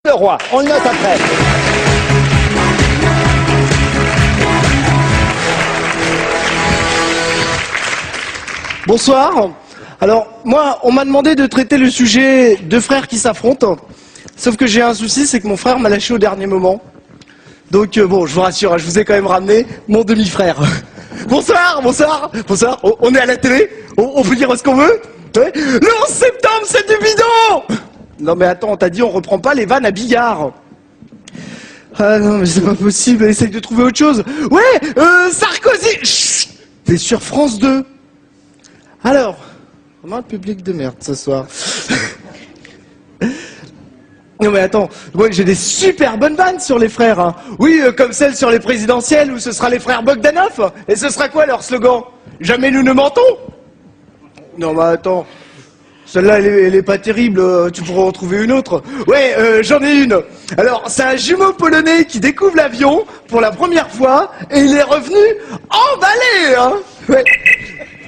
Le roi, on le note après. Bonsoir. Alors, moi, on m'a demandé de traiter le sujet de frères qui s'affrontent. Sauf que j'ai un souci, c'est que mon frère m'a lâché au dernier moment. Donc, bon, je vous rassure, je vous ai quand même ramené mon demi-frère. Bonsoir, bonsoir, bonsoir. On est à la télé, on peut dire ce qu'on veut. Ouais. Le 11 septembre, c'est du bidon. Non mais attends, on t'a dit on reprend pas les vannes à billard. Ah non mais c'est pas possible, essaye de trouver autre chose. Ouais, Sarkozy. Chut, t'es sur France 2. Alors, comment le public de merde ce soir. Non mais attends, ouais, j'ai des super bonnes vannes sur les frères. Hein. Oui, comme celle sur les présidentielles où ce sera les frères Bogdanov. Et ce sera quoi leur slogan? Jamais nous ne mentons. Non mais attends, celle-là elle est pas terrible, tu pourras en trouver une autre. Ouais, j'en ai une. Alors, c'est un jumeau polonais qui découvre l'avion pour la première fois et il est revenu emballé, hein. Ouais.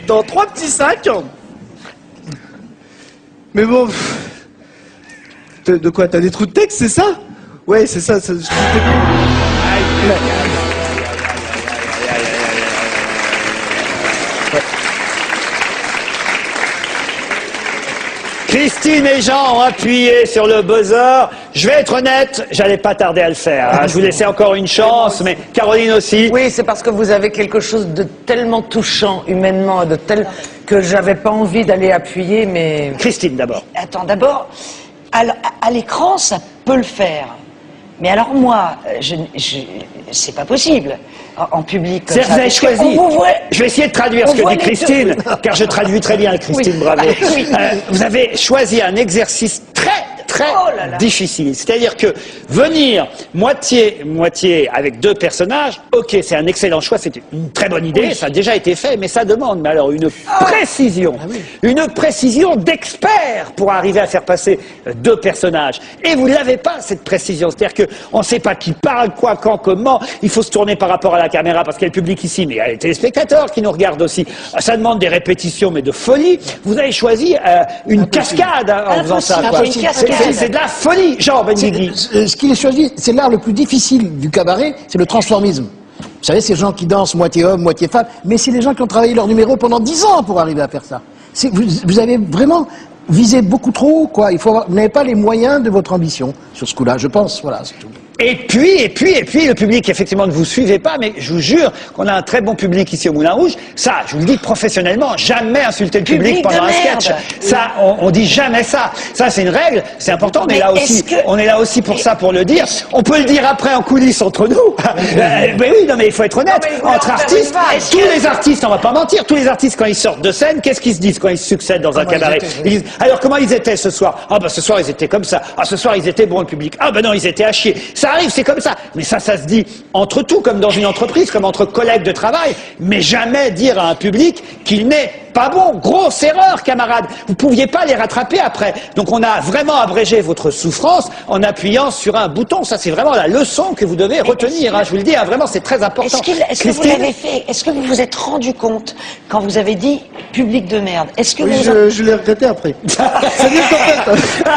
Dans 3 petits sacs. Mais bon... De quoi? T'as des trous de texte, c'est ça? Ouais, c'est ça. Christine et Jean ont appuyé sur le buzzer. Je vais être honnête, j'allais pas tarder à le faire. Hein. Je vous laissais encore une chance, mais Caroline aussi. Oui, c'est parce que vous avez quelque chose de tellement touchant humainement, que j'avais pas envie d'aller appuyer, mais... Christine d'abord. Attends, d'abord, à l'écran, ça peut le faire. Mais alors moi, c'est pas possible. En public, comme ça. Vous avez choisi. Je vais essayer de traduire ce que dit Christine, car je traduis très bien Christine, oui. Bravo. Oui. Vous avez choisi un exercice très difficile. C'est-à-dire que venir moitié avec 2 personnages, ok, c'est un excellent choix, c'est une très bonne idée, oui. Ça a déjà été fait, mais ça demande une précision, une précision d'expert pour arriver à faire passer 2 personnages. Et vous n'avez pas cette précision, c'est-à-dire qu'on ne sait pas qui parle, quoi, quand, comment, il faut se tourner par rapport à la caméra parce qu'il y a le public ici, mais il y a les téléspectateurs qui nous regardent aussi. Ça demande des répétitions, mais de folie. Vous avez choisi une cascade en faisant ça. C'est de la folie, Jean Benguigui. Ce qu'il a choisi, c'est l'art le plus difficile du cabaret, c'est le transformisme. Vous savez, ces gens qui dansent moitié homme, moitié femme, mais c'est les gens qui ont travaillé leur numéro pendant 10 ans pour arriver à faire ça. Vous avez vraiment visé beaucoup trop haut, quoi. Vous n'avez pas les moyens de votre ambition sur ce coup-là, je pense, voilà, c'est tout. Et puis, le public, effectivement, ne vous suivez pas, mais je vous jure qu'on a un très bon public ici au Moulin Rouge. Ça, je vous le dis professionnellement, jamais insulter le public pendant un sketch. Ça, on dit jamais ça. Ça, c'est une règle, c'est important, mais là aussi, on est là aussi pour ça, pour le dire. On peut le dire après en coulisses entre nous. Mais oui, non, mais il faut être honnête. Entre artistes, tous les artistes, on va pas mentir, tous les artistes, quand ils sortent de scène, qu'est-ce qu'ils se disent quand ils succèdent dans un cabaret? Ils disent, alors, comment ils étaient ce soir? Ah, bah, ce soir, ils étaient comme ça. Ah, ce soir, ils étaient bons, le public. Ah, bah non, ils étaient à chier. Ça arrive, c'est comme ça. Mais ça se dit entre tout, comme dans une entreprise, comme entre collègues de travail. Mais jamais dire à un public qu'il n'est pas bon. Grosse erreur, camarades. Vous pouviez pas les rattraper après. Donc on a vraiment abrégé votre souffrance en appuyant sur un bouton. Ça, c'est vraiment la leçon que vous devez retenir. Hein, je vous le dis, hein, vraiment, c'est très important. Est-ce que vous l'avez fait? Est-ce que vous vous êtes rendu compte quand vous avez dit public de merde? Est-ce que je l'ai regretté après. C'est bien qu'en fait.